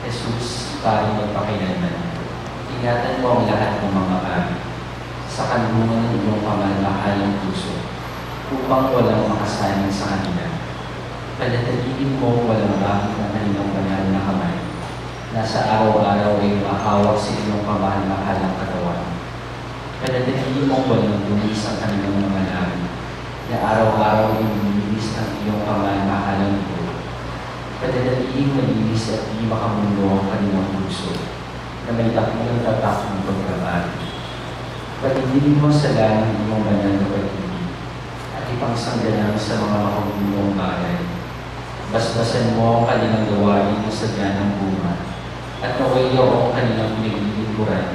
Jesus, Pari magpakailanman, ingatan mo ang lahat ng mga pari sa kanlungan ng iyong pamamahalang puso upang walang makasaling sa kanila. Panatiliin mo walang bakit ng kanilang banal na kamay na sa araw-araw ay mahawak sa iyong pamamahalang katawan. Panatiliin mo walang dumis ang kanilang mga labi na araw-araw ay lumilis ang iyong pamamahalang ito. Panatiliin malinis at di makamundo ang kanilang puso na may dakilang tatak ng pagkabali. Patigilin mo sa langit ng iyong banal na pag-ibig at ipangsanggalang sa mga makabulong bagay. Basbasan mo ang kanilang gawain ng sadya ng bunga at nawayo ang kanilang pinaglilingkuran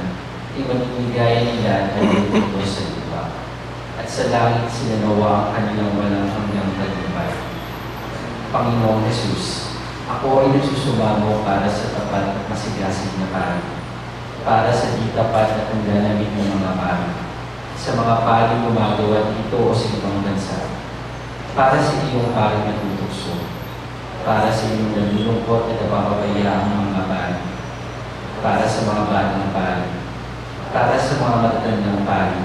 ay maninigaya nila at ito sa lupa. At sa langit sinanawa ang kanilang walang hanggang tagumpay. Panginoong Jesus, ako ay nagsusumamo para sa tapat at masigasig na pari, para sa di tapat at nananamit ng mga pari, sa mga pari gumagawa dito o sa ibang bansa, para sa iyong pari natutukso, para sa iyong nalulungkot at napapabayaan mga pari, para sa mga batang pari, para sa mga matatandang pari,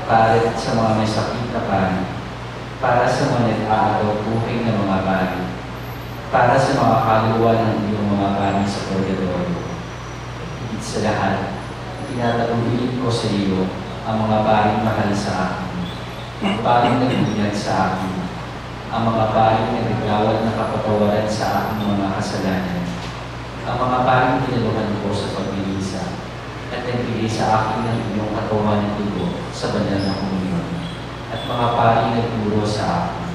para sa mga may sakit na pari, para sa mga nag-aaraw buhay na mga pari, para sa mga kaluluwa ng iyong mga pari sa purgatorio. Higit sa lahat, tinatagubilin ko sa iyo ang mga paring mahal sa akin, ang paring nagbunyag sa akin, ang mga paring nagagawad na kapatawaran sa aking mga kasalanan, ang mga paring tinaluhan ko sa pagbibisa at nagbigay sa akin ng iyong katawan ng dugo sa banal na komunyon, at mga paring nagturo sa akin.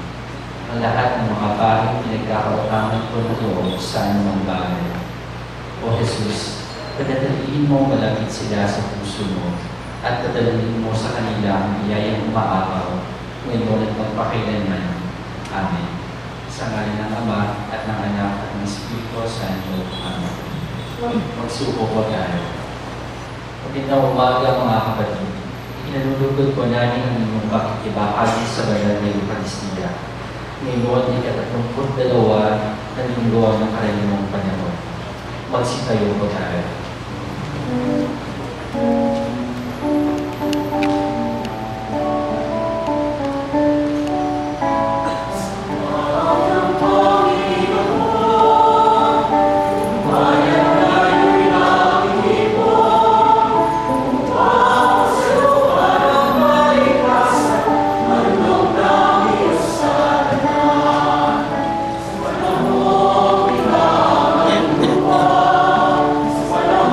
Ang lahat ng mga paring pinagkakautangan ko ng loob sa anumang bagay. O Jesus, panatiliin mo malapit sila sa puso mo at tatalungin mo sa kanila ang biyayang umaapaw ngayon at magpakailanman. Amen. Sa ngalan ng Ama at ng Anak at ng Espiritu Santo. Amen. Magsuko po tayo. Magandang umaga mga kapatid. Inalulugod po namin ang inyong pakikibahagi sa banal na Eucharistia. Ngayon ay 32 na linggo ng karaniwang panahon. Magsitayo po tayo. Wala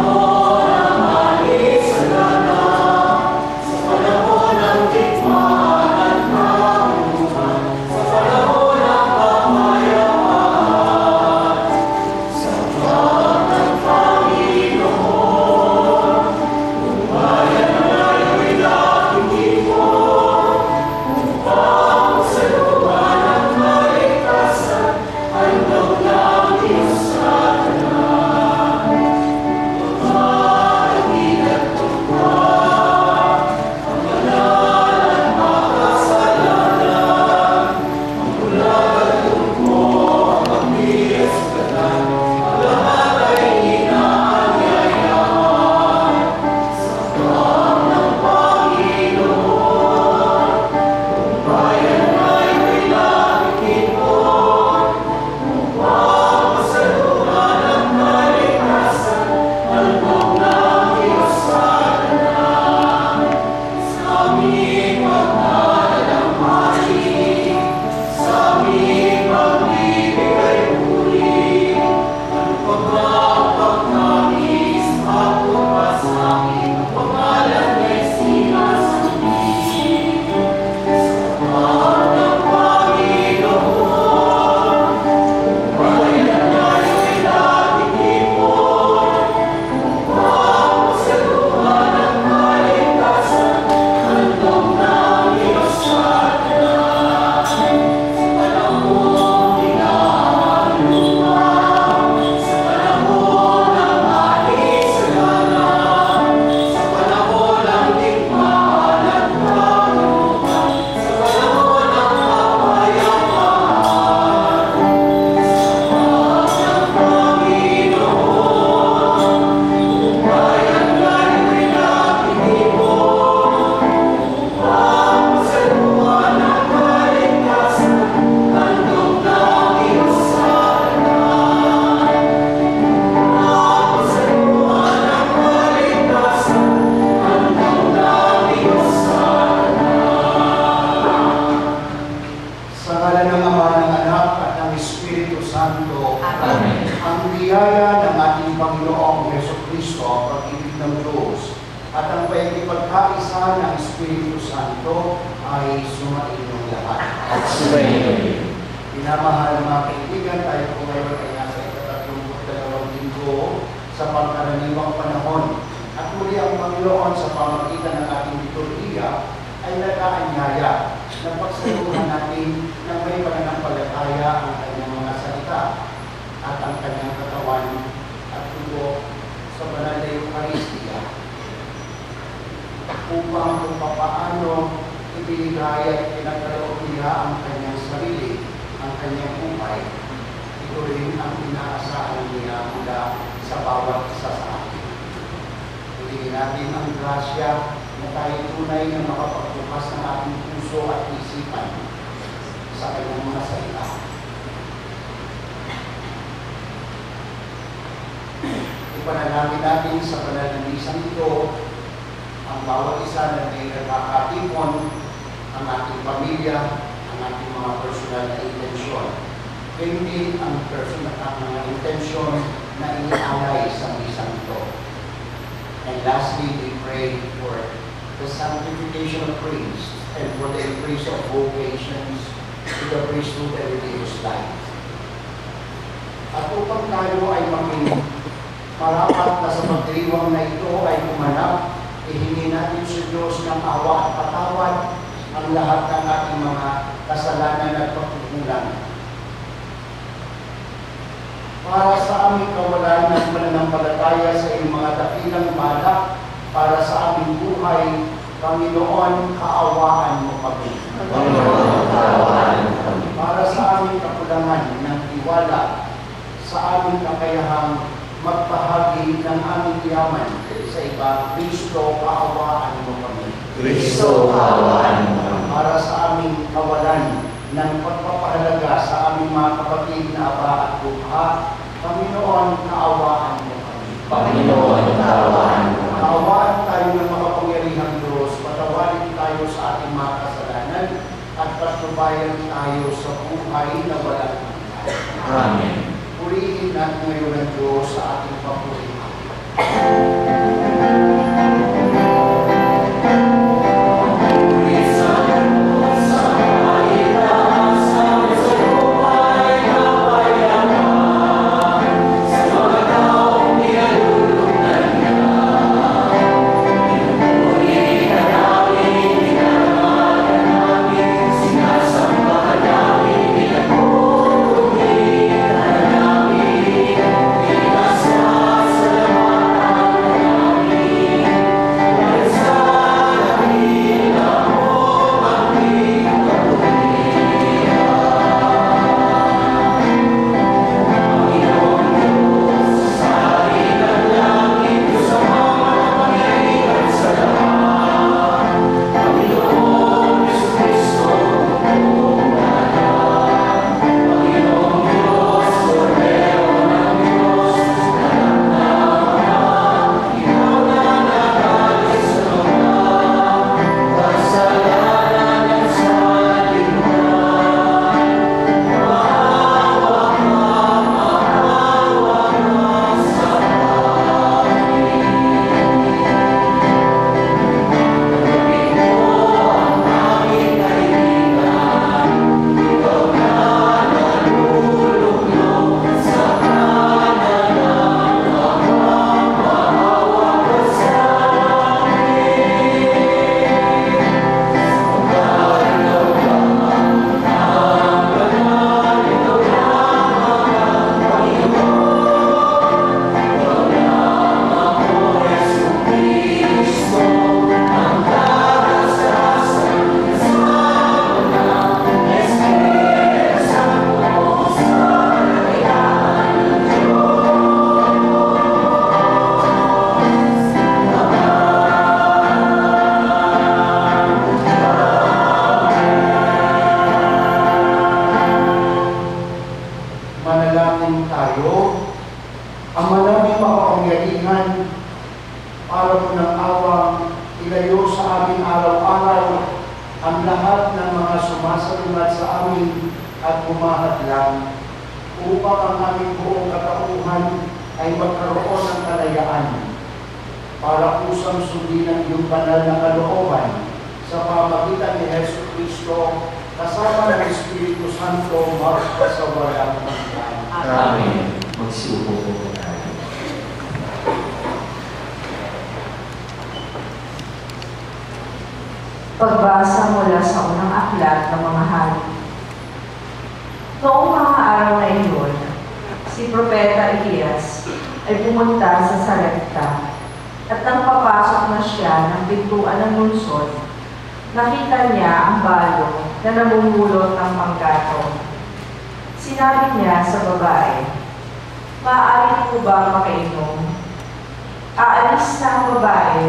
Amen. Ang biyaya ng ating Panginoong Jesucristo, ang pag-ibig ng Diyos, at ang pagkakaisa ng Espiritu Santo ay sumainyong lahat. At sumayin. Pinamahal na mga kaibigan, tayo po ngayon ay nasa 32 linggo sa pangkaraniwang panahon. At muli ang Panginoon sa pamagitan ng ating liturhiya ay nag-aanyaya na pagsaluhan natin ng may pananampalataya ang kanyang mga salita at ang kanyang katawan at dugo sa banal na Eucharistia upang kung paano ibinigay at pinagkaloob niya ang kanyang sarili, ang kanyang buhay. Ito rin ang inaasahan niya mula sa bawat isa sa atin. Hilihin natin ang grasya na tayo tunay na makapagbukas ng ating puso at isipan sa kanyang mga salita. Ipanalangin natin sa banal na misang ito ang bawat isa na may nagkakatipon, ang ating pamilya, ang ating mga personal na intensyon. Ganyan din ang personal na mga intensyon na inialay sa misang ito. And lastly, we pray for the sanctification of priests and for the increase of vocations to the priesthood and religious life. At upang tayo ay maging marapat na sa pagdiriwang na ito ay kumanap, ihingi natin sa Diyos ng awa at patawad ang lahat ng ating mga kasalanan at pagkukulang. Para sa aming kawalan ng pananampalataya sa iyong mga dakilang balak, para sa aming buhay, Panginoon, kaawaan mo kami. Panginoon, kaawaan mo kami. Para sa aming kakulangan ng tiwala, sa aming kakayahang magpahagi ng aming yaman sa iba, Kristo, kaawaan mo kami. Kristo, kaawaan mo kami. Para sa aming kawalan ng pagpapahalaga sa aming mga kapatid na aba at buha, Panginoon, kaawaan mo kami. Panginoon, kaawaan mo kami. Kaawaan tayo ng makapangyarihang Diyos, patawarin tayo sa ating mga kasalanan at patnubayan tayo sa buhay na walang hanggan. Amen. Purihin natin ngayon ang Diyos sa ating papurihan. ilayo sa amin araw-araw ang lahat ng mga sumasalungat sa amin at bumahadlang upang ang aming buong katauhan ay magkaroon ng kalayaan para kusang sundin ang iyong banal na kalooban sa pamagitan ni Hesus Kristo kasama ng Espiritu Santo magpa sa walang hanggan. Amen. Magsiupo po tayo. Pagbasa mula sa unang aklat ng mga hari. Noong mga araw na iyon, si Propeta Elias ay pumunta sa Sarepta, at nang papasok na siya ng pintuan ng lungsod, nakita niya ang balo na namumulot ng panggatong. Sinabi niya sa babae, "Maaari po ba makainom?" Aalis na ang babae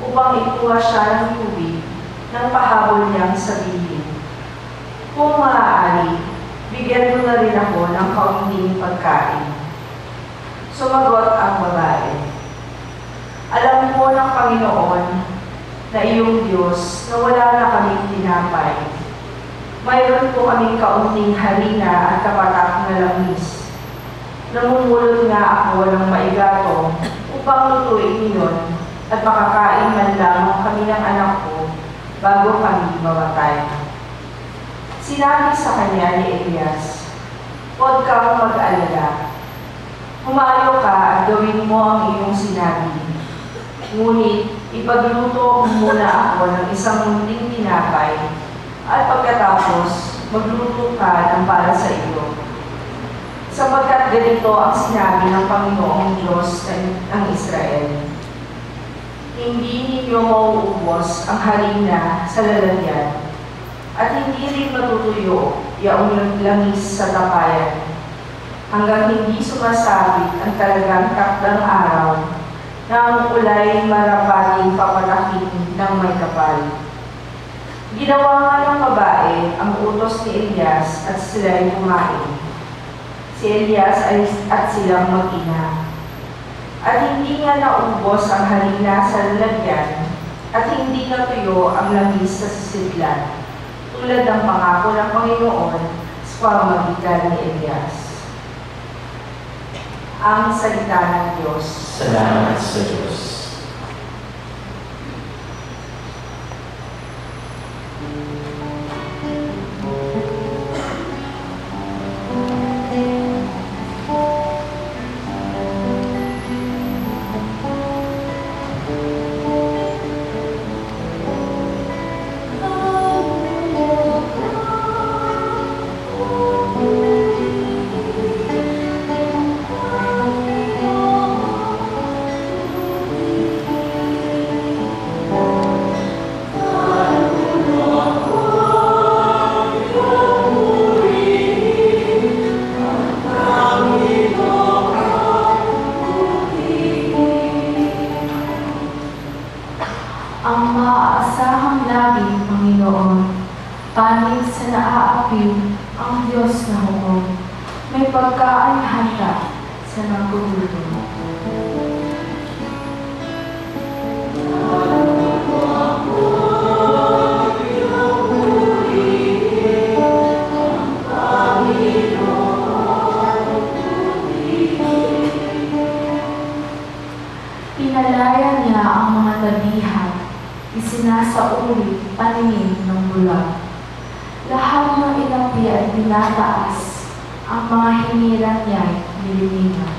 upang ikuha siya ng tubig nang pahabol niyang sabihin, "Kung maaari, bigyan mo na rin ako ng kaunting pagkain." Sumagot ang babae, "Alam mo ng Panginoon na iyong Diyos na wala na kaming tinapay. Mayroon po kaming kaunting harina at kapatak na langis. Namumulot nga ako ng maigatong upang lutuin iyon at makakain man lamang kami ng anak ko bago kami mamatay." Sinabi sa kanya ni Elias, "Huwag kang mag-alala. Humayo ka at gawin mo ang iyong sinabi. Ngunit ipagluto muna ako ng isang munting tinapay at pagkatapos magluto ka ng para sa iyo. Sapagkat ganito ang sinabi ng Panginoong Diyos ng Israel, hindi ninyo mauubos ang harina sa lalagyan at hindi rin matutuyo yaong langis sa tapayan hanggang hindi sumasabit ang talagang takdang araw na ang ulay marapating papalakin ng may kapal." Ginawa nga ng babae ang utos ni Elias at sila'y kumain. Si Elias at silang mag-ina. At hindi nga naubos ang harina sa lalagyan at hindi natuyo ang langis sa sisidlan, tulad ng pangako ng Panginoon sa pamamagitan ni Elias. Ang salita ng Diyos. Salamat sa Diyos. Ang maaasahang lagi, Panginoon, panig sa naaapiw ang Diyos na hukom. May pagkaan handa sa naggugutom. Pinalaya niya ang mga tabihan, isinasauli paningin ng bulag. Lahat ng inapi ay pinataas, ang mga hinirang niya'y nililiman.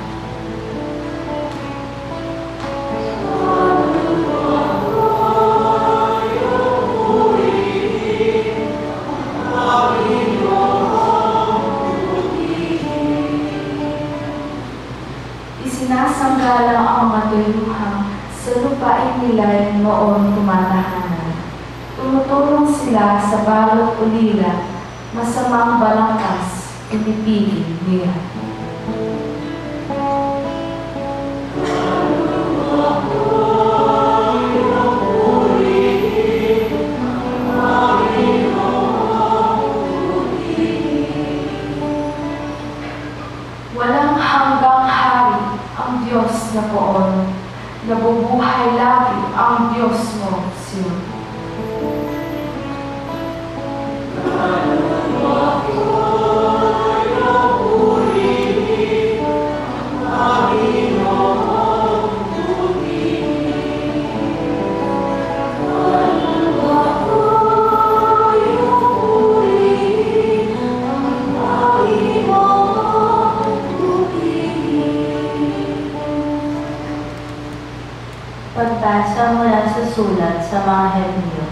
Isinasanggalang ang matuluhang sa lupain nila noon tumatahanan. Tumutulong sila sa balot ulila, masamang balangkas, pinipili niya. Walang hanggang hari ang Diyos na poon, nabubuhay lagi ang Diyos mo, Sion. Isinasanggalang Pagbasa mula sa sulat sa mga Hebreo.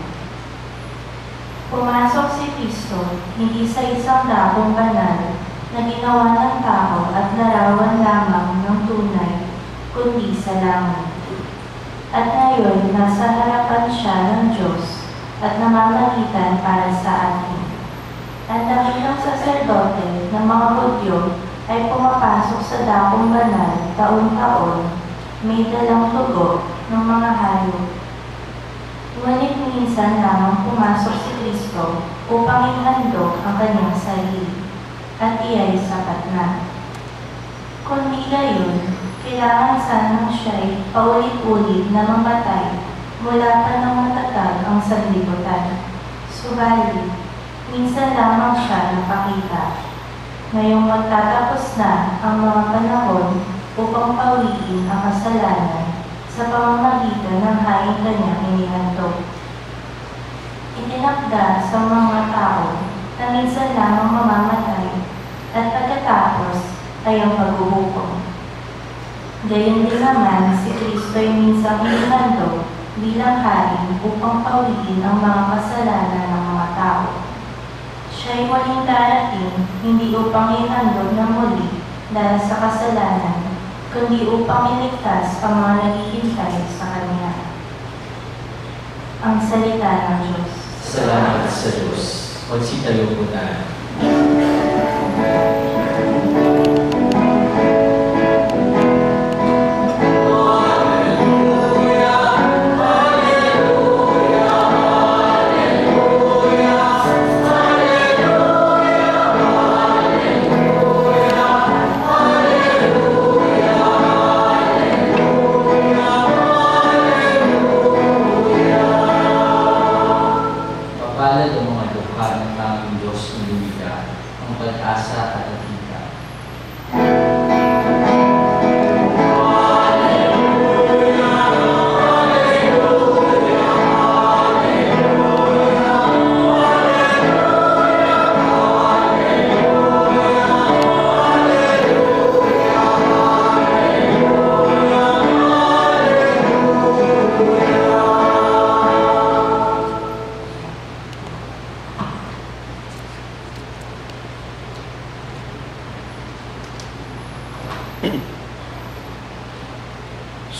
Pumasok si Kristo hindi sa isang dakong banal na ginawa ng tao at larawan lamang ng tunay, kundi sa langit. At ngayon, nasa harapan siya ng Diyos at namamagitan para sa atin. Ang dakilang saserdote ng mga Hudyo ay pumapasok sa dakong banal taon-taon, may dalang tugo ng mga hayop. Ngunit minsan lamang pumasok si Kristo upang ihandog ang kanyang sarili, at iya'y sapat na. Kung di gayon, kailangan sanang siya'y paulit-ulit na mamatay mula pa ng matatag ang sanlibutan. Subalit, minsan lamang siya napakita. Ngayong magtatapos na ang mga panahon upang pawiin ang kasalanan sa pamamagitan ng haing kanyang inihandog. Itinakda sa mga tao na minsan lamang mamamatay at pagkatapos ay ang paghuhukom. Gayon din naman si Kristo ay minsang inihandog bilang haring upang pawiin ang mga kasalanan ng mga tao. Siya ay muling darating hindi upang ihandog ng muli dahil sa kasalanan, kundi upang iligtas ang mga naghihintay sa Kanya. Ang salita ng Diyos. Salamat sa Diyos. Magsitayo po tayo.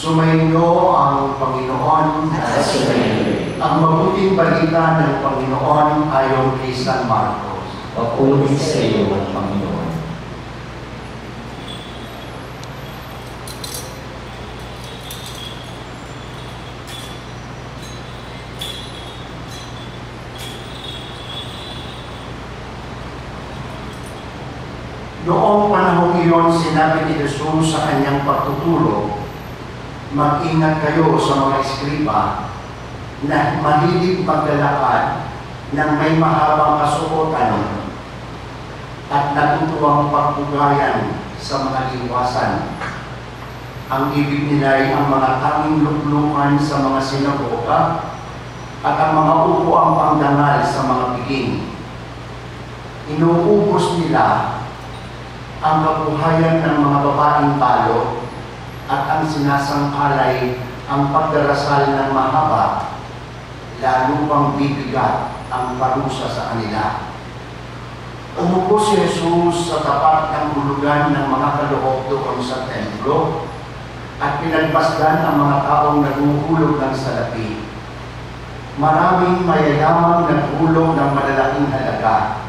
Sumainyo ang Panginoon At sumainyo. ang mabuting balita ng Panginoon ayon kay San Marcos. Papuri sa iyo, Panginoon. Noong panahong iyon, sinabi ni Jesus sa kanyang pagtuturo, mag-ingat kayo sa mga eskriba na mahilig maglalakad ng may mahabang kasuotan at natutuwang pagbugayan sa mga liwasan. Ang ibig nila ay ang mga tanging luklukan sa mga sinagoga at ang mga upuang pangdangal sa mga piging. Inuubos nila ang kabuhayan ng mga babaeng talo at ang sinasangkalay ang pagdarasal ng mahaba, lalo pang bibigat ang parusa sa kanila. Umupo si Jesus sa tapat ng hulugan ng mga kaloob doon sa templo at pinagmasdan ang mga taong naguhulog ng salapi. Maraming mayayamang naghulog ng malalaking halaga.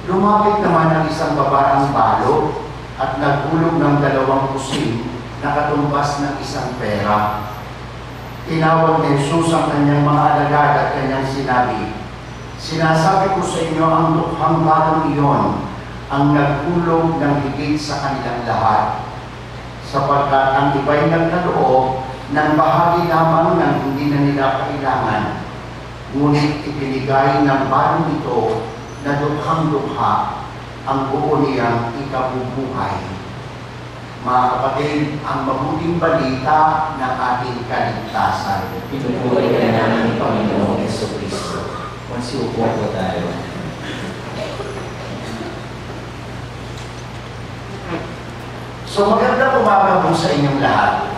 Lumapit naman ang isang babaeng balo at naghulog ng 2 kusing na katumbas ng isang pera. Tinawag ni Jesus ang kanyang mga alagad at kanyang sinabi, sinasabi ko sa inyo ang dukhang balong iyon ang naghulog ng higit sa kanilang lahat, sapagkat ang iba'y nagkaloob ng bahagi lamang ng hindi na nila kailangan, ngunit ibinigay ng balong ito na dukhang-dukha ang buo niyang ikabubuhay. Mga kapatid, ang mabuting balita ng ating kaligtasan. Pinupuri ka namin ni Panginoong Jesucristo. Magsiupo po tayo. So magandang umaga po sa inyong lahat.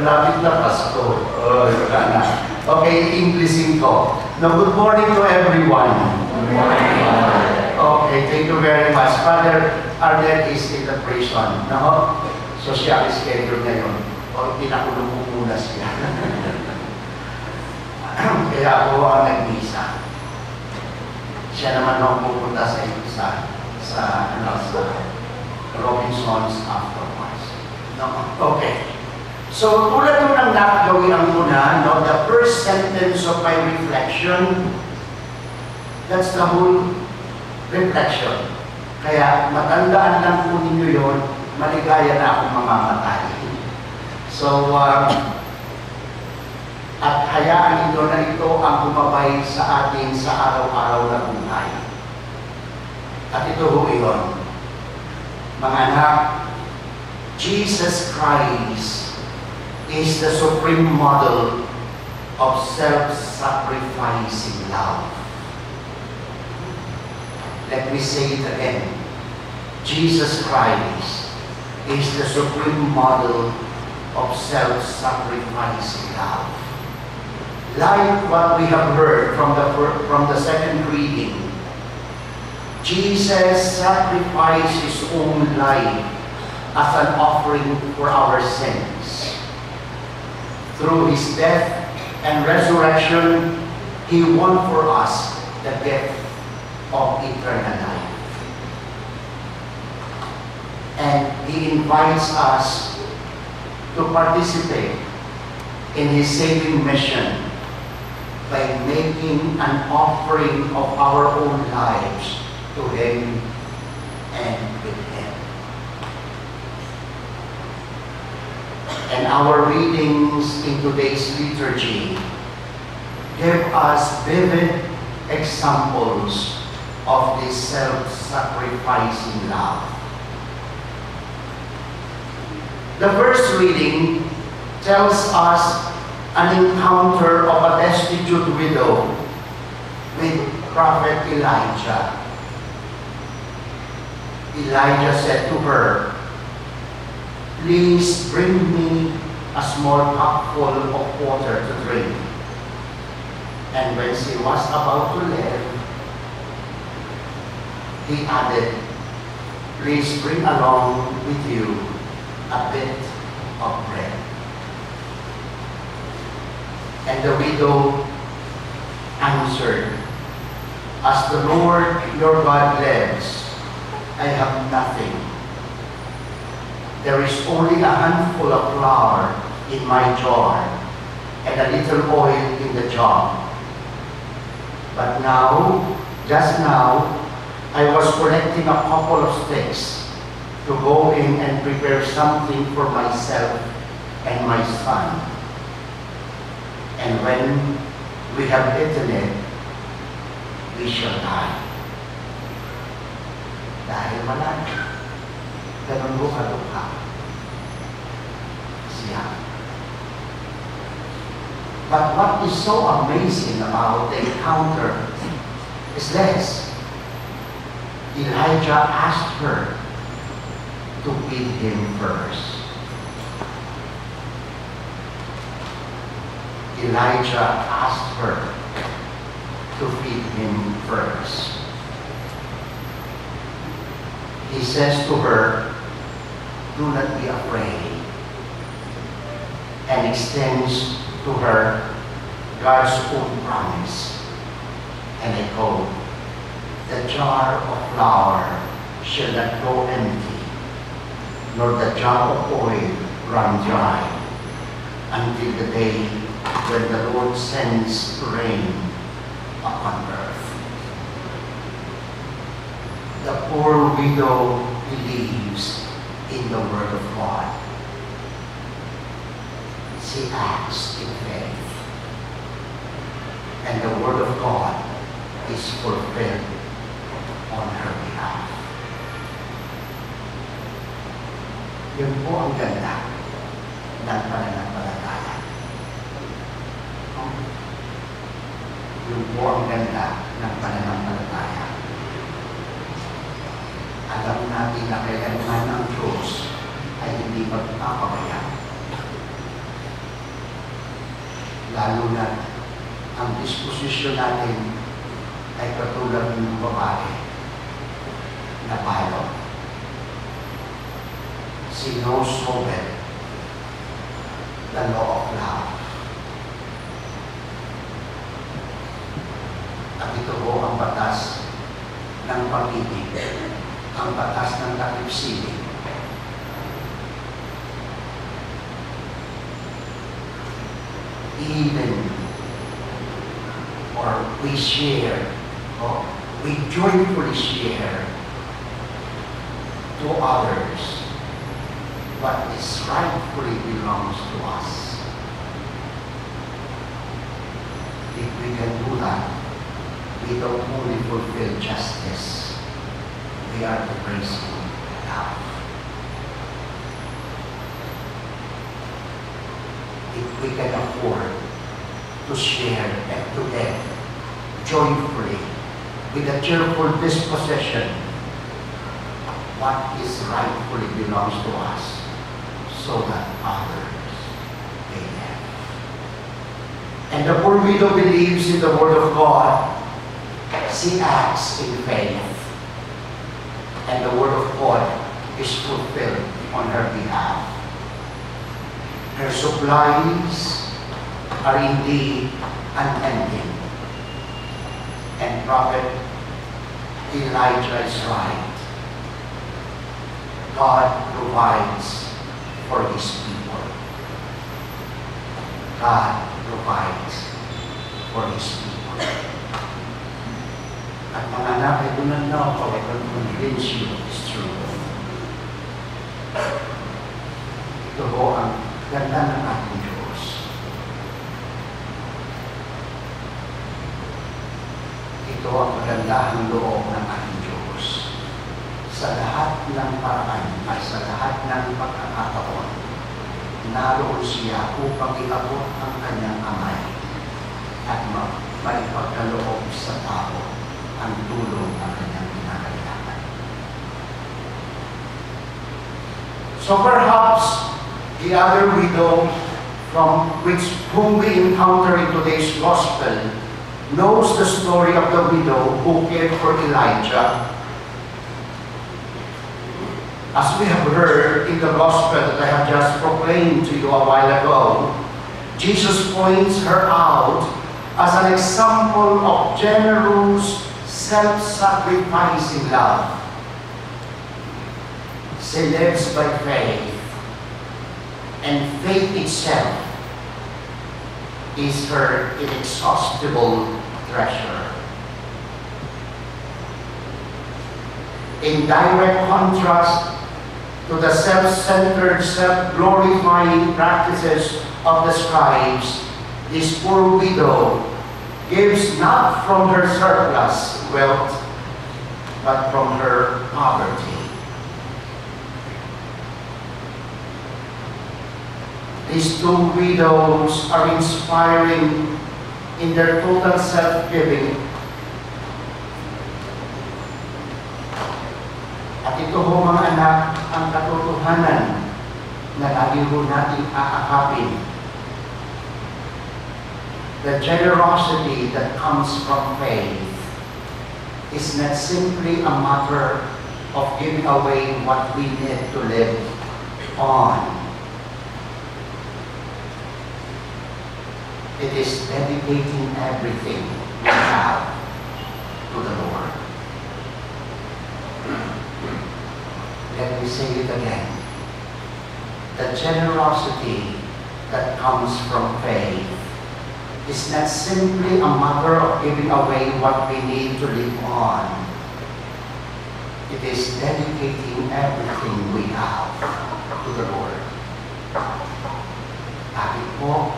Malapit na Pasko. Oh, wala na. Okay, Englishin ko. Now, good morning to everyone. Good morning, Father. Okay, thank you very much. Father Arnett is in the prison. No? So siya schedule ngayon. O, pinakulong ko muna siya. Kaya ako ang nag-misa. Siya naman ang pupunta sa Robinsons afterwards. No? Okay. So, tulad nung nang nakagawin ang una, no, the first sentence of my reflection, that's the whole reflection. Kaya, matandaan lang po ninyo yun, maligaya na akong mamamatay. So, at hayaan ninyo na ito ang bumabay sa atin sa araw-araw na buhay. At ito ho yun. Mga anak, Jesus Christ is the supreme model of self-sacrificing love. Let me say it again. Jesus Christ is the supreme model of self-sacrificing love. Like what we have heard from the second reading, Jesus sacrificed His own life as an offering for our sins. Through His death and resurrection, He won for us the gift of eternal life. And He invites us to participate in His saving mission by making an offering of our own lives to Him and with Him. And our readings in today's liturgy give us vivid examples of this self-sacrificing love. The first reading tells us an encounter of a destitute widow with Prophet Elijah. Elijah said to her, "Please bring me a small cupful of water to drink." And when she was about to leave, he added, "Please bring along with you a bit of bread." And the widow answered, "As the Lord your God lives, I have nothing. There is only a handful of flour in my jar and a little oil in the jar. But now, just now, I was collecting a couple of sticks to go in and prepare something for myself and my son. And when we have eaten it, we shall die." Dahil wala na. Ganun mo kalukha siya. But what is so amazing about the encounter is this. Elijah asked her to feed him first. Elijah asked her to feed him first. He says to her, "Do not be afraid," and extends to her God's own promise. And I quote, "The jar of flour shall not go empty, nor the jar of oil run dry, until the day when the Lord sends rain upon earth." The poor widow believes in the Word of God. She acts in faith. And the Word of God is fulfilled on her behalf. Yun po ang ganda ng pananampalataya. Yun po ang ganda ng pananampalataya. Alam natin na kailangan ng Diyos ay hindi magpapabaya. lalo na ang disposisyon natin ay katulad ng babae na palo. She knows so well the law of love. At ito po ang batas ng pag-ibig, ang batas ng takip-siling. Even or we share, or we joyfully share to others what is rightfully belongs to us. If we can do that, we don't only fulfill justice, we are embracing love. If we can afford to share and to give joyfully, with a cheerful disposition, what is rightfully belongs to us, so that others may have. And the poor widow believes in the word of God. She acts in faith. And the word of God is fulfilled on her behalf. Her supplies are indeed unending. And Prophet Elijah is right. God provides for His people. God provides for His people. At mga anak, I do not know how I can convince you of this truth. Ito ho ang ganda ng ating Diyos. Ito ang kagandahang loob ng ating Diyos. Sa lahat ng paraan at sa lahat ng pagkakataon, naroon siya upang iabot ang kanyang kamay at maipagkaloob sa tao ang tulong ng kanyang pinakailangan. So perhaps the other widow from whom we encounter in today's gospel knows the story of the widow who cared for Elijah. As we have heard in the gospel that I have just proclaimed to you a while ago, Jesus points her out as an example of generous, self-sacrificing love. She lives by faith, and faith itself is her inexhaustible treasure. In direct contrast to the self-centered, self-glorifying practices of the scribes, this poor widow gives not from her surplus wealth, but from her poverty. These two widows are inspiring in their total self-giving. At ito ho mga anak, ang katotohanan na lagi ho natin aakapin. The generosity that comes from faith is not simply a matter of giving away what we need to live on. It is dedicating everything we have to the Lord. Let me say it again. The generosity that comes from faith is not simply a matter of giving away what we need to live on. It is dedicating everything we have to the Lord. Bakit po?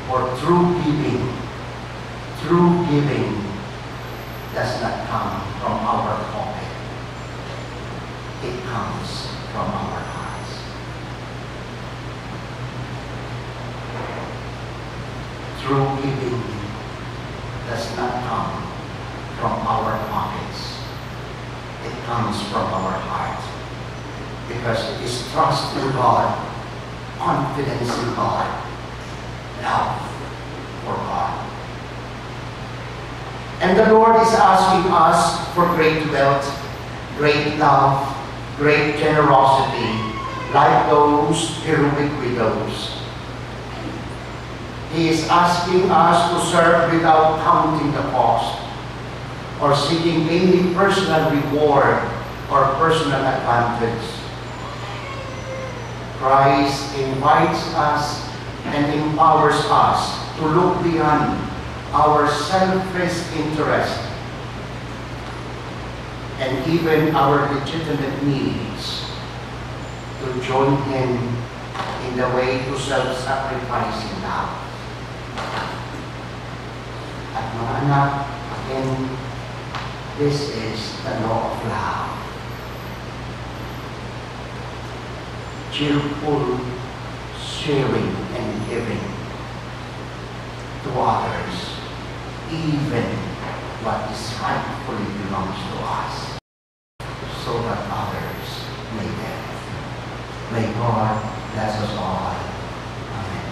For true giving does not come from our pocket. It comes from our hearts. True giving does not come from our pockets. It comes from our heart. Because it is trust in God, confidence in God, love for God. And the Lord is asking us for great wealth, great love, great generosity, like those heroic widows. He is asking us to serve without counting the cost or seeking any personal reward or personal advantage. Christ invites us and empowers us to look beyond our selfish interest and even our legitimate needs to join Him in the way to self-sacrificing love. At mga anak, again, this is the law of love. Cheerful sharing and giving to others, even what is rightfully belongs to us, so that others may live. May God bless us all. Amen.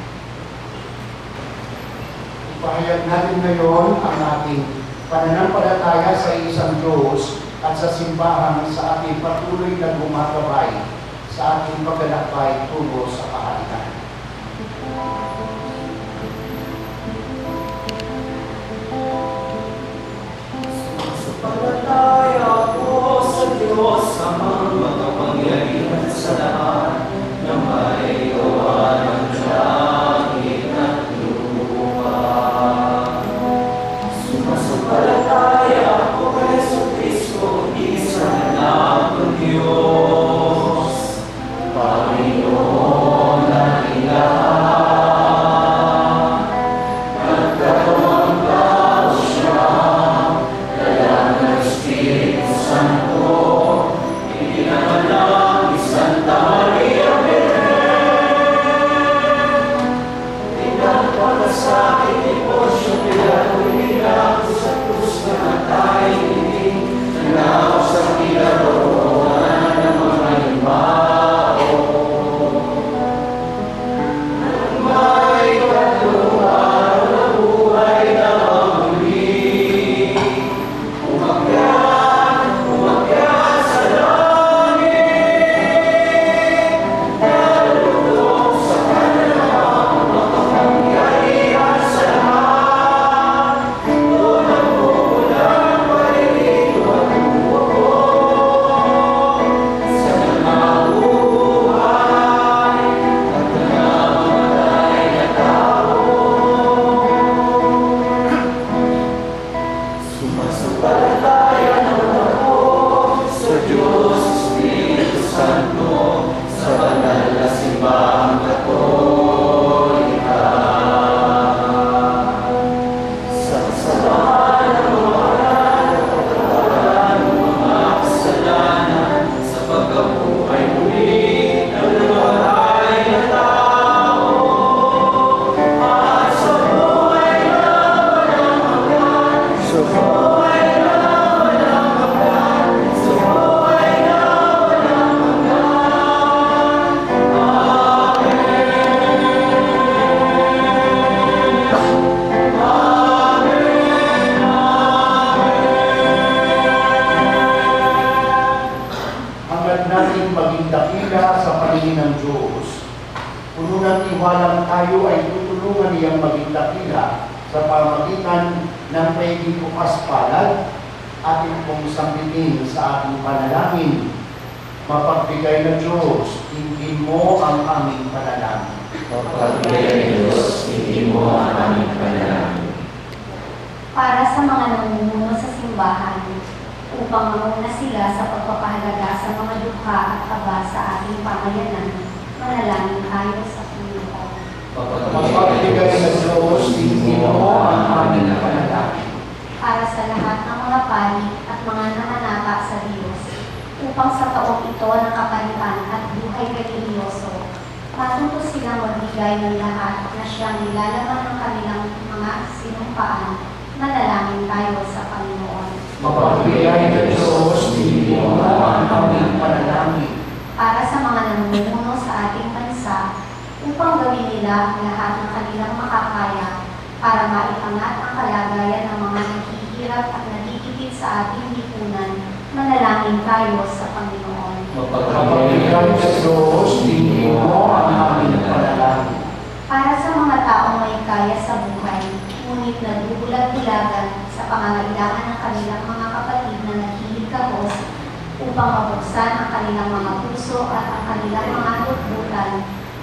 Ipahayag natin ngayon ang ating pananampalataya sa isang Diyos at sa simbahan sa ating patuloy na gumagabay sa ating paglalakbay tungo sa kaharian. Sumasampalataya ako sa Diyos, amang makapangyarihan sa lahat, na may gawa ng langit at lupa. Sumasampalataya ako kay Jesucristo, isang anak ng Diyos, Panginoon ng lahat, nagkatawang tao siya, kaya ng Espiritu Santo, ipinanganak ni Santa Maria Virgen. Pinagpalasakit ni Poncio Pilato, inilako sa krus na natay niling, nangaw sa kilaroan ng mga limao. Nang may tatlong araw na buhay na muli, umakyat sa langit, nalulog sa kanilang makapangyarihan sa lahat, doon ang pupulang paligid at buwag sa nangabuhay at nangamatay na tao. Sumasampalataya naman ako sa Diyos, Espiritu Santo, sa banal na simbahang Katolika, sa kasabahan ng mga banal at kapatawaran ng mga kasalanan, sa pagkabuhay muli ng namatay na tao, at sa buhay na walang hanggan, sa buhay na walang hanggan, sa buhay na walang hanggan. Hangad natin maging dakila sa paningin ng Diyos. Puno ng tiwalang tayo ay tutulungan niyang maging dakila sa pamagitan ng pwedeng bukas palad, ating pong sambitin sa ating panalangin. Mapagbigay na Diyos, tingin mo ang aming panalangin. Mapagbigay ng Diyos, hindi mo ang aming panalangin. Para sa mga namumuno sa simbahan, upang mamuna sila sa pagpapahalaga sa mga dukha at kaba sa ating pamayanan, manalangin tayo sa Panginoon. Mapagbigay na Diyos, tingin mo ang aming panalangin. Para sa lahat ng mga pari at mga nananapa sa Diyos, upang sa taong ito ng kapalitan at buhay religyoso, matuto silang magbigay ng lahat na siyang nilalaman ng kanilang mga sinumpaan, manalangin tayo sa Panginoon. Mapagbigay na Diyos, tingin mo ang aming panalangin. Para sa mga namumuno sa ating bansa, upang gawin nila ang lahat ng kanilang makakaya Manalangin tayo sa Panginoon. Mapagpapagay sa Diyos, tingin mo ang aming panalangin. Para sa mga taong may kaya sa buhay, ngunit nagbubulag-bulagan sa pangangailangan ng kanilang mga kapatid na naghilig kabos upang mabuksan ang kanilang mga puso at ang kanilang mga lukbutan,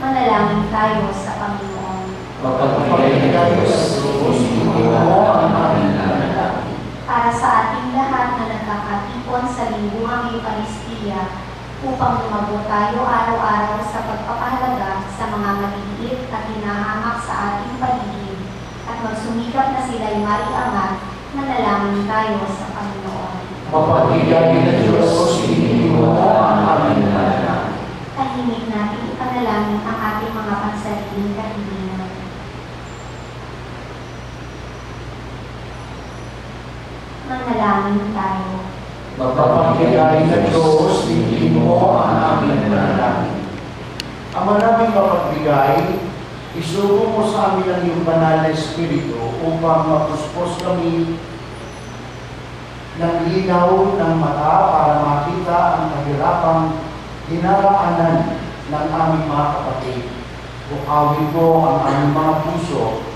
manalangin tayo sa Panginoon. Mapagpapagay sa Diyos, tingin mo ang aming panalangin. Para sa ating lahat na nagkakatipon sa lingguhang Eucharistia, upang lumago tayo araw-araw sa pagpapahalaga sa mga maliliit at hinahamak sa ating paligid, at magsumikap na sila'y mariangat, manalangin tayo sa Panginoon. Mapagpapagay sa Diyos, tingin mo ang aming panalangin. Tahimik natin ipanalangin ang ating mga pansariling kahilingan. Manalangin tayo. Mapagpapagay sa Diyos, tingin mo ang aming panalangin. Ang maraming mapagbigay, isugo mo sa amin ang iyong banal na Espiritu upang mapuspos kami ng linaw ng mata para makita ang kahirapang dinaraanan ng aming mga kapatid. Bukawin mo ang aming mga puso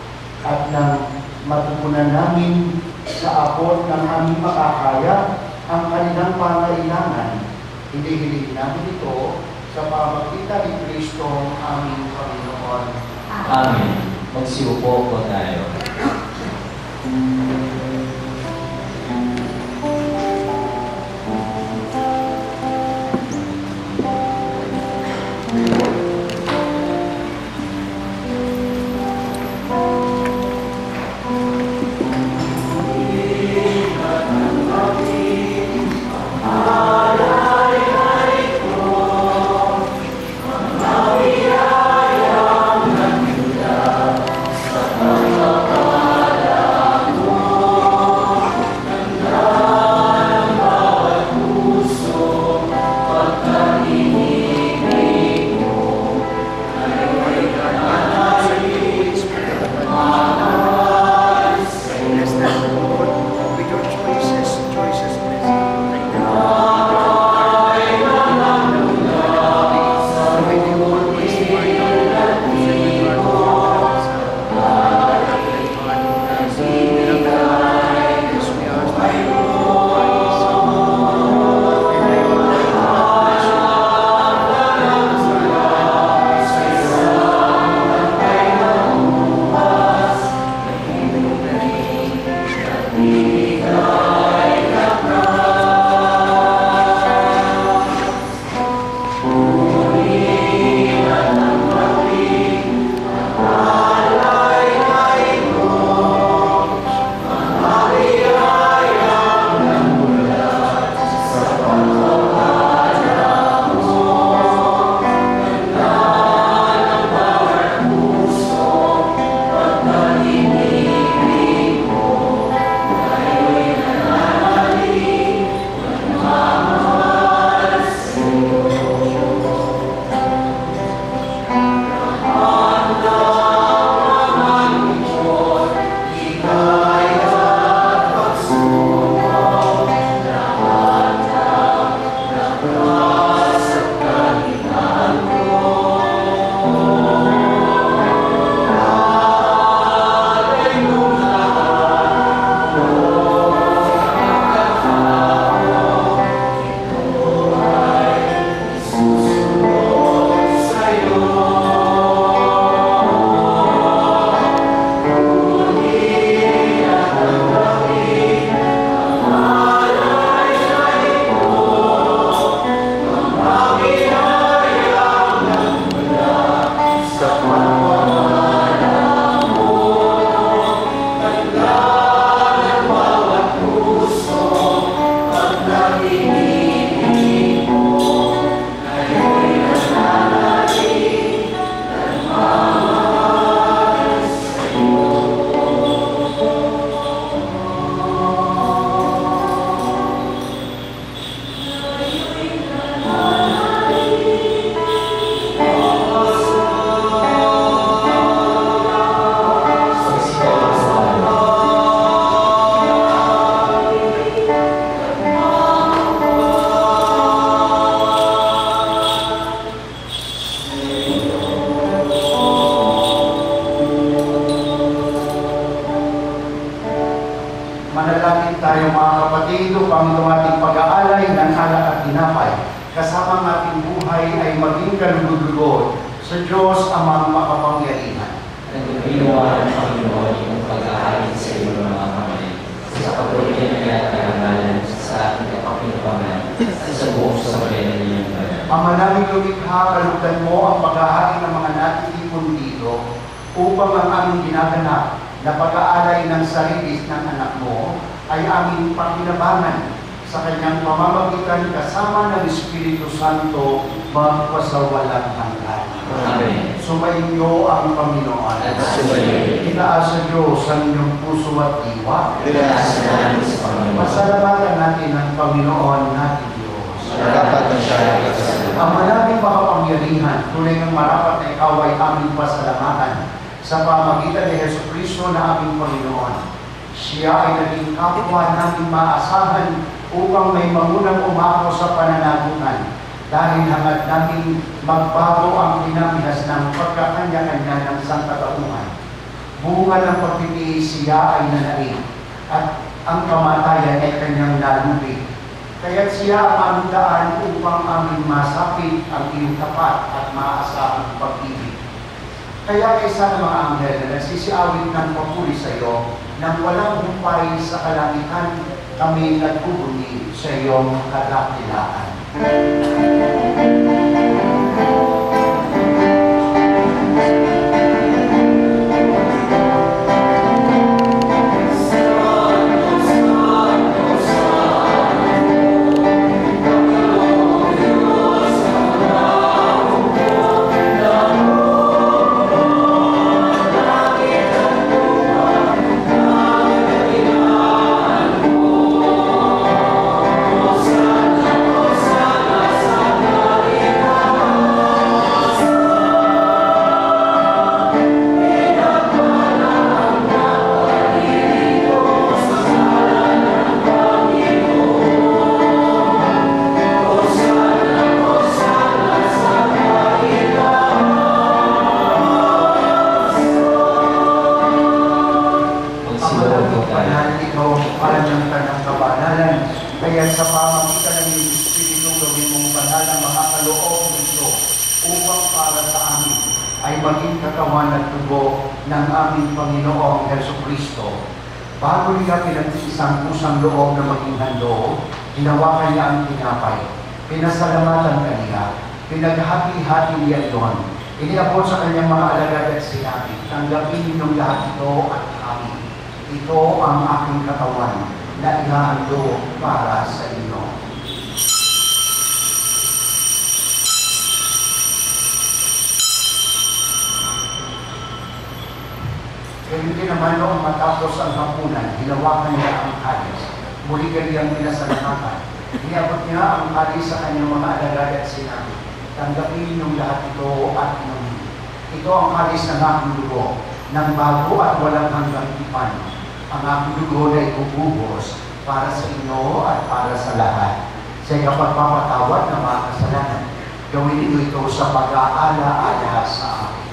at nang matutunan namin sa abot ng aming makakaya ang kanilang pangailangan. Hinihiling namin ito sa pamagitan ni Kristo aming Panginoon. Amen. Magsiupo po tayo. buhay ay maging kalugod-lugod sa Diyos Amang makapangyarihan. Nagpinawa ng Panginoon yung pag-aalit sa iyong mga kamay, sa pagpapilya niya at karangalan sa ating kapakinabangan at sa buong sabayan ng iyong banal. Ama namin lumikha, kalugdan mo ang pag-aari ng mga natitipon dito upang ang aming ginaganap na pag-aalay ng sarili ng anak mo ay aming pakinabangan sa kanyang pamamagitan kasama ng Espiritu Santo magpasawalang hanggan. Amen. Sumainyo ang Panginoon. At sumayo. Itaas sa Diyos ang inyong puso at diwa. Pinasa namin sa Panginoon. Pasalamatan natin ang Panginoon natin Diyos. Marapat na siya ay kasalanan. Ang manaming makapangyarihan, tunay ng marapat na ikaw ay aming pasalamatan sa pamagitan ni Jesucristo na aming Panginoon. Siya ay naging kapwa namin maasahan upang may mamunang umako sa pananagutan dahil hangad namin magbago ang pinamihas ng pagkakanya-kanya ng sangkatauhan. Bunga ng pagtitiis siya ay nanaig at ang kamatayan ay kanyang nalubig. Kaya't siya ang aming daan upang aming masapit ang iyong tapat at maasahang pag-ibig. Kaya kaysa ng mga anghel na nagsisiawit ng papuri sa iyo, nang walang humpay sa kalangitan, kami nagbubunyi sa iyong kadakilaan. Kaya sa pamagitan ng iyong Espiritu, gawin mong banal ang makakaloob nito upang para sa amin ay maging katawan at tubo ng aming Panginoong Jesucristo. Bago niya pinag-iisang pusang loob na maging handog, hinawakan niya ang tinapay, pinasalamatan kaniya, pinaghati-hati niya doon. Iniabot sa kanyang mga alagad at sinabi, tanggapin ninyong lahat ito at kami. Ito ang aking katawan na ihahando para sa inyo. Ganyan din naman noong matapos ang hapunan, hinawakan niya ang kalis. Muli ganyan pinasalamatan. Iniabot niya ang kalis sa kanyang mga alagad at sinabi, tanggapin ninyong lahat ito at inumin. Ito ang kalis ng aking dugo, ng bago at walang hanggang tipan. Ang aking dugo na ibubuhos para sa inyo at para sa lahat. Sa kapagpapatawad ng mga kasalanan, gawin niyo ito sa pag-aala-ala sa akin.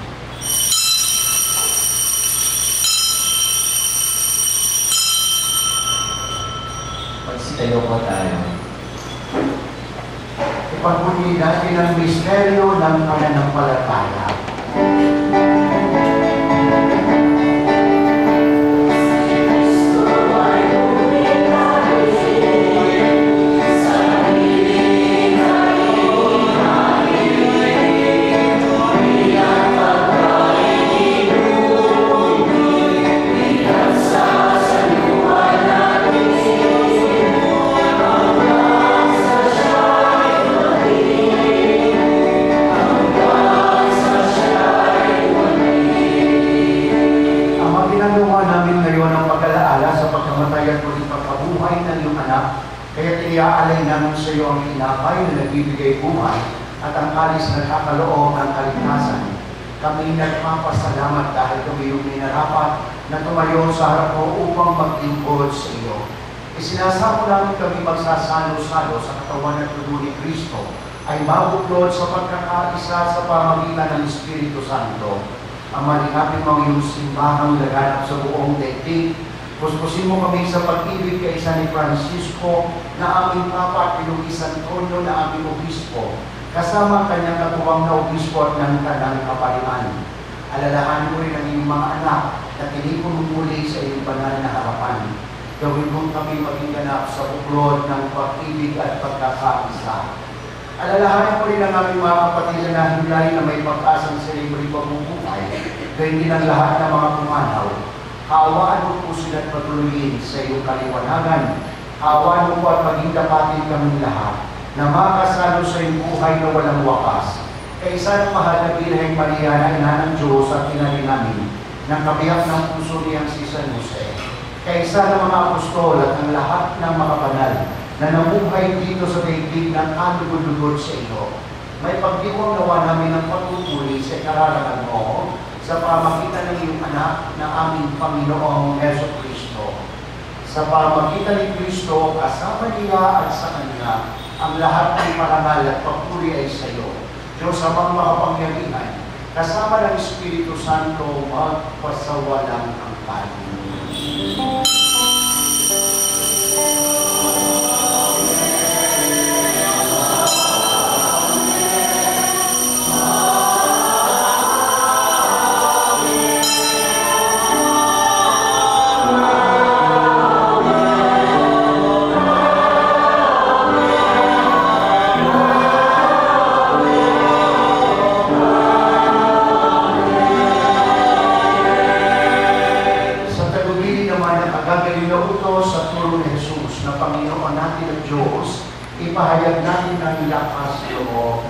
Magsitayo po tayo. Ipagmuli natin ang misteryo ng pananampalataya. Iaalay namin sa iyo ang tinapay na nagbibigay buhay at ang kalis na nakakaloob ng kaligtasan. Kami nagpapasalamat dahil kami yung minarapat na tumayo sa harap mo upang maglingkod sa iyo. Isinasamo namin kami magsasalo-salo sa katawan at dugo ni Kristo ay mabuklod sa pagkakaisa sa pamagitan ng Espiritu Santo. Ang malikapin mong iyong simbahang laganap sa buong daigdig. Puspusin mo kami sa pag-ibig kaysa ni Francisco na aming Papa at Luis Antonio na aming Obispo, kasama ang kanyang katuwang na obispo at ng kanang kaparian. Alalahanin mo rin ang iyong mga anak na tinipon muli sa iyong banal na harapan. Gawin mong kami maging ganap sa buklod ng pag-ibig at pagkakaisa. Alalahanin mo rin ang aming mga kapatid na himlay na may pag-asang silang muli pagbubuhay, gayon din ang lahat ng mga pumanaw. Kaawaan mo po sila at patuloyin sa iyong kaliwanagan. Kaawaan mo po at maging dapatin kami lahat na makasalo sa iyong buhay na walang wakas. Kaisa ng mahal na Birheng Maria na ina ng Diyos at ina rin namin, ng kabiyak ng puso niyang si San Jose. Kaisa ng mga apostol at ng lahat ng mga banal na namuhay dito sa daigdig ng alugod-lugod sa iyo. May pagdiwang nawa namin ng pagpupuli sa kararangan mo sa pamagitan ng iyong anak na aming Panginoong Jesucristo. Sa pamagitan ni Kristo, kasama niya at sa Kanya, ang lahat ng parangal at pagpuri ay sa iyo. Diyos amang makapangyarihan, kasama ng Espiritu Santo, magpasawalang hanggan. Ipahayag natin ang lakas loob.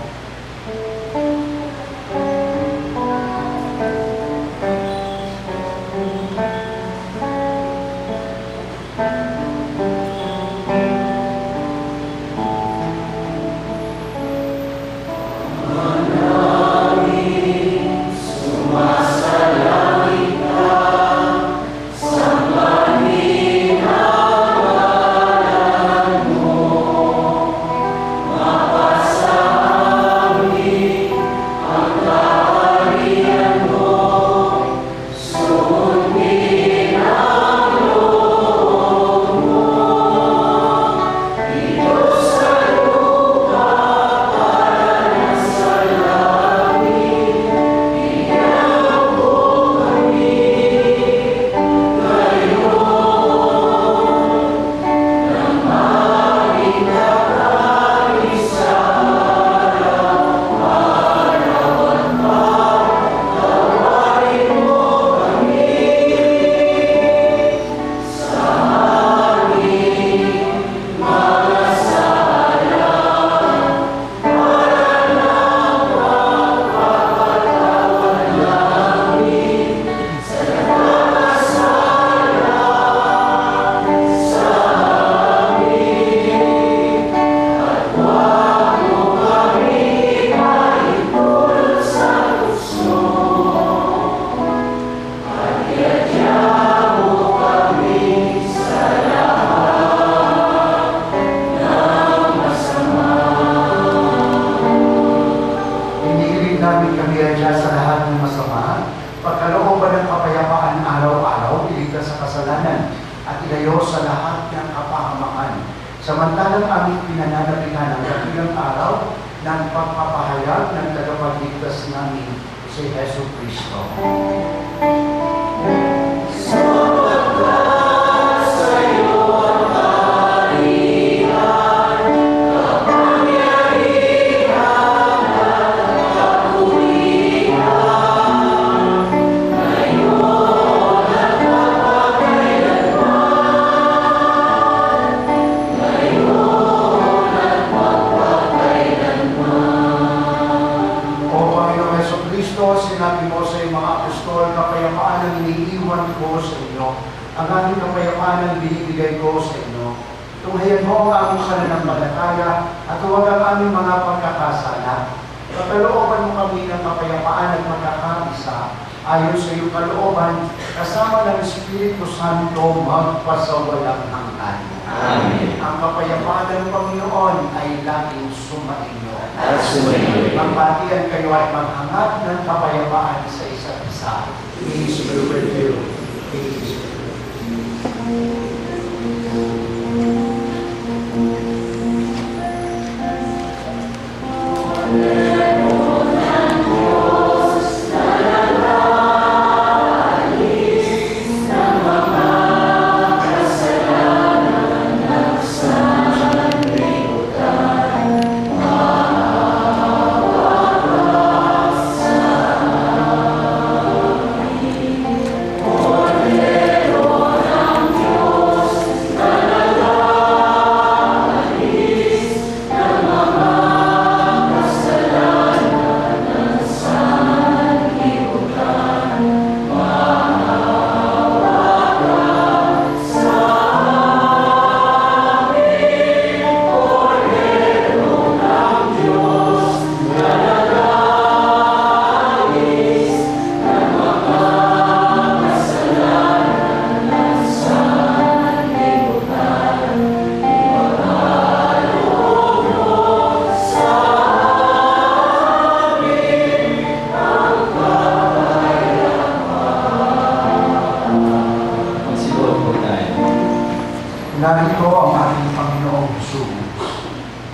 Samantalang aming pinananabihan ang dakilang araw ng pagpapahayag ng tagapagligtas namin si Jesu Cristo. Sinabi mo sa iyong mga apostol, kapayapaan ang iniiwan ko sa inyo, ang aming kapayapaan ang binibigay ko sa inyo. Tunghayan mo ang aming pananampalataya at huwag ang aming mga pagkakasala. Pakalooban mo kami ng kapayapaan at magkakaisa ayon sa iyong kalooban, kasama ng Espiritu Santo magpasawalang hanggan. Amen. Ang kapayapaan ng Panginoon ay laging sumainyo. At sumainyo. Magbatian kayo at maghangat ng kapayapaan sa isa't isa. Peace be with you. Peace be with you.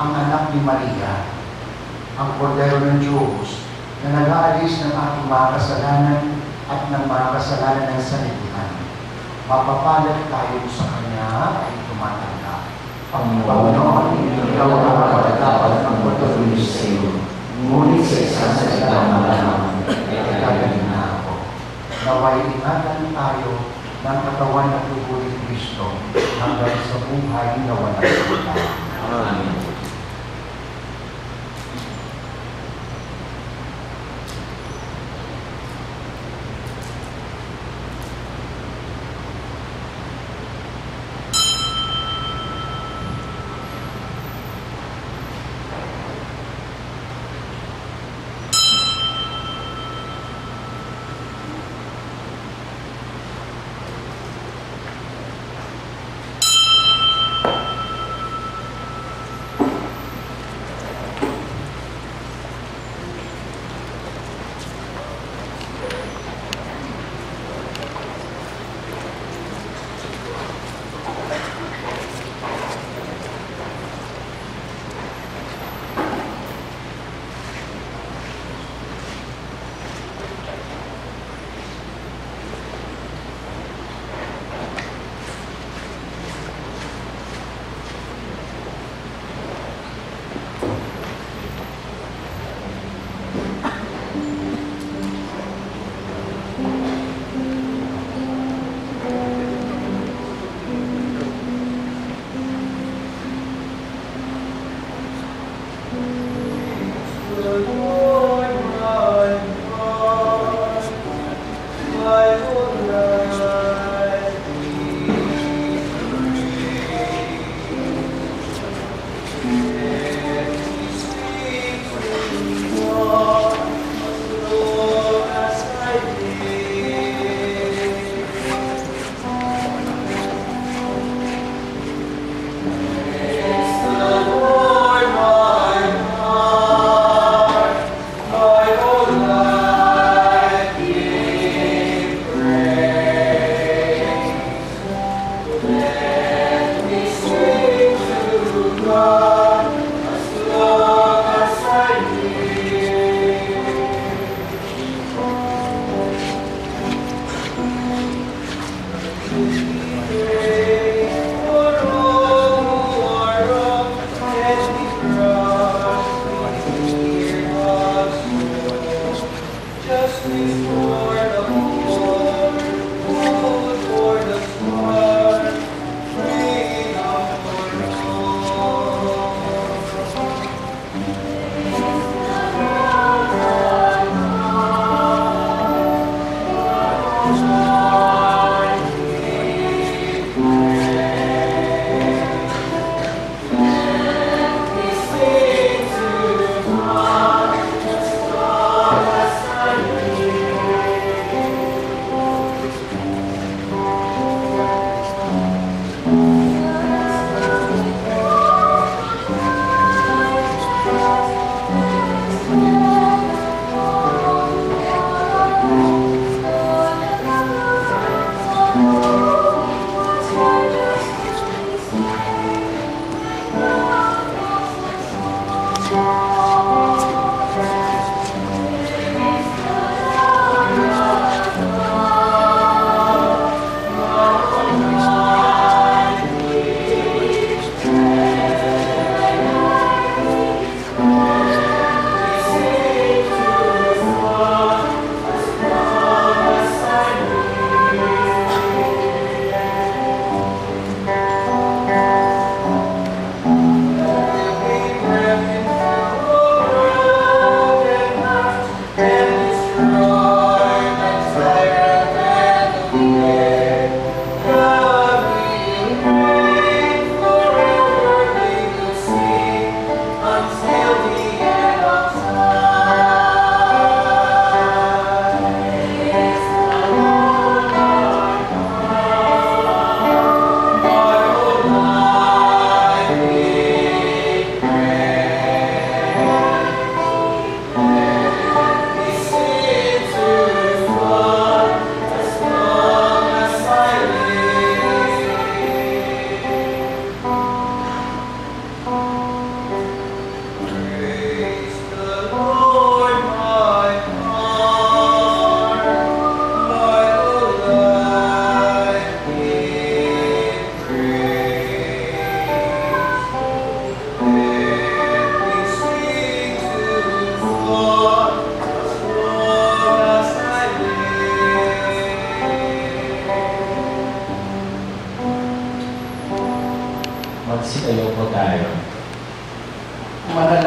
ang anak ni Maria, ang kordero ng Diyos na nag-aalis ng ating mga kasalanan at ng mga kasalanan ng sanlibutan. Mapapalad tayo sa Kanya ay tumatanda. Panginoon, ikaw ang kapatid ng pagpatuloy sa iyo. Ngunit sa isang salita malamang ay gagaling na ako. Naway ingatan tayo ng katawan at dugo ni Kristo hanggang sa buhay na walang hanggan. Amen.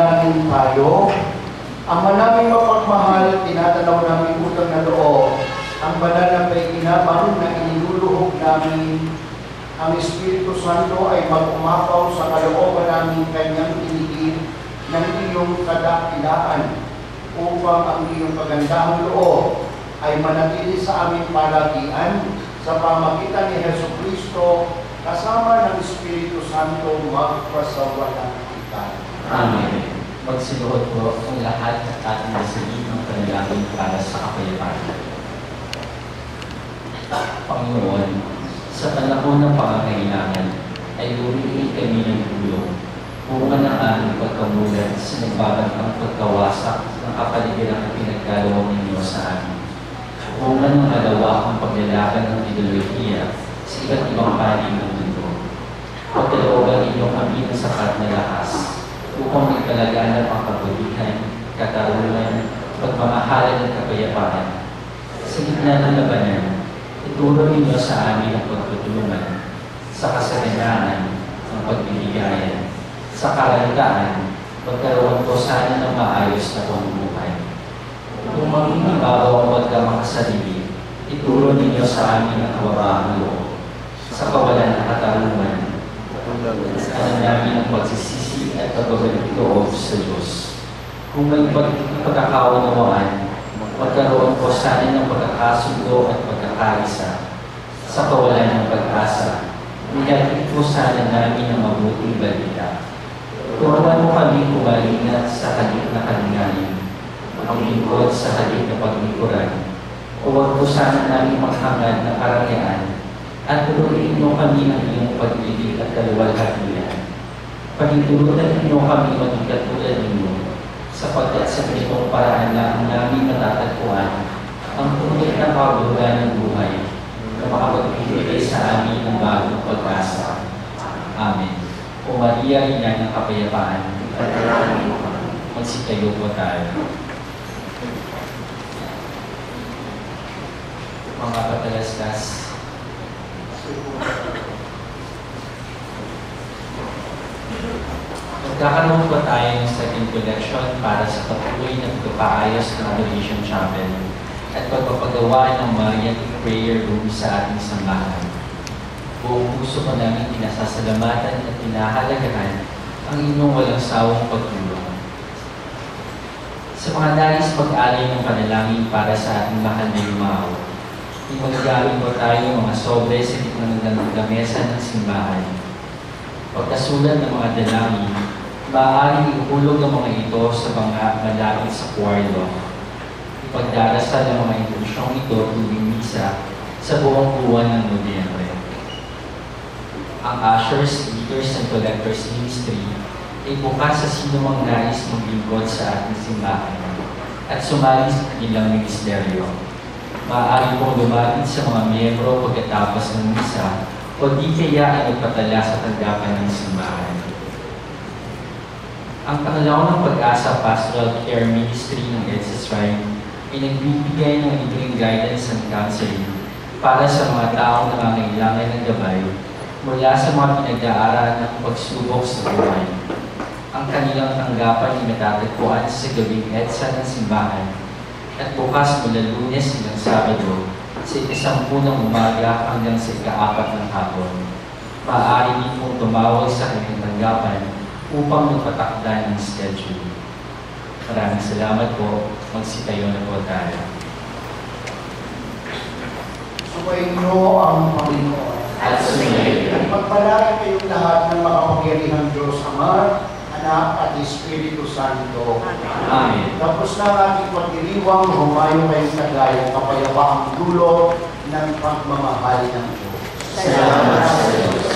Manalangin tayo. Ama namin mapagmahal, tinatanaw namin utang na loob, ang banal na paikinaban na iniluluhog namin. Ang Espiritu Santo ay mag-umapaw sa kalooban namin kanyang tinigil ng iyong kadakilaan upang ang iyong kagandahang loob ay manatili sa aming palagian sa pamagitan ni Jesucristo kasama ng Espiritu Santo magpasawalang kita. Amen. Magsiluhod po ang lahat at ating masigit ng panalangin para sa kapayapaan. Panginoon, sa panahon ng pangangailangan ay humihingi kami ng tulong. Bunga ng aming pagkamulat sa nagbabantang pagkawasak ng kapaligiran na pinagkaloob ninyo sa amin. Bunga ng malawakang paglalaban ng ideolohiya sa iba't ibang panig ng mundo. Pagkalooban ninyo kami ng sapat na lakas upang ipalagaan ang kabutihan, katarungan, pagmamahalan at kapayapaan. Sa gitna ng labanan, ituro ninyo sa amin ang pagtutulungan, sa kasaganaan, ang pagbibigayan, sa karantaan, magkaroon po sana ng maayos na pamumuhay. Kung maginibabaw ang pagkamakasarili, ituro ninyo sa amin ang kawabaang loob, sa kawalan ng katarungan, alam namin ang pagsisisi at pagbabalik loob sa Diyos. Kung may pagkakaunawaan, magkaroon po sana ng pagkakasundo at pagkakaisa. Sa kawalan ng pag-asa, nilagay po sana namin ang mabuting balita. Turuan mo kami kumalingat sa halik na kalinganin, ang lingkod sa halik na paglingkuran. Huwag po sana namin maghangad ng karangyaan at turuin mo kami ng iyong pag-ibig at kaluwalhatian. Pagtutulutan ninyo kami maging katulad ninyo, sapagkat sa ganitong paraan lang namin matatagpuan ang tunay na kabuluhan ng buhay na makapagbibigay sa amin ng bagong pag-asa. Amen. O Maria, ina ng kapayapaan, magsitayo po tayo. Mga patalastas, magkakaroon po tayo ng second collection para sa patuloy na pagpapaayos ng Adoration Chapel at pagpapagawa ng Marian Prayer Room sa ating sambahan. Buong puso ko namin pinasasalamatan at pinahalagahan ang inyong walang sawang pagtulong. Sa mga nais mag-alay ng panalangin para sa ating mahal na Yumao, imagagamit po tayo mga sobre sa gitna ng lamesa ng simbahan. Pagkasulat ng mga dalangin, maaaring ihulog ang mga ito sa mga malapit sa kwarto. Ipagdarasal ang mga intensyong ito tuwing misa sa buong buwan ng Nobyembre. Ang Ushers, Leaders, and Collectors Ministry ay bukas sa sino mang nais maglingkod sa ating simbahan at sumali sa kanilang ministeryo. Maaari pong lumapit sa mga miyembro pagkatapos ng misa o di kaya ay magpatala sa tanggapan ng simbahan. Ang Pangalawa ng Pag-asa Pastoral Care Ministry ng EDSA Shrine ay nagbibigay ng libreng guidance and counseling para sa mga taong nangangailangan ng gabay mula sa mga pinag-aaralan ng pagsubok sa buhay. Ang kanilang tanggapan ay matatagpuan sa gabing EDSA ng simbahan at bukas mula Lunes hanggang Sabado sa 1:10 ng umaga hanggang sa 4:00 ng hapon. Maaari din pong tumawag sa kanilang tanggapan upang magpatakda ng schedule. Maraming salamat po. Magsitayo na po tayo. Sumayin niyo ang Panginoon. At sumayin. Pagpalain kayong lahat ng makapangyarihang Diyos Ama, Anak at Espiritu Santo. Amen. Tapos na ang ating pagdiriwang, humayo kayong tagay, kapayapaang dulo ng pagmamahal ng Diyos. Salamat sa Diyos.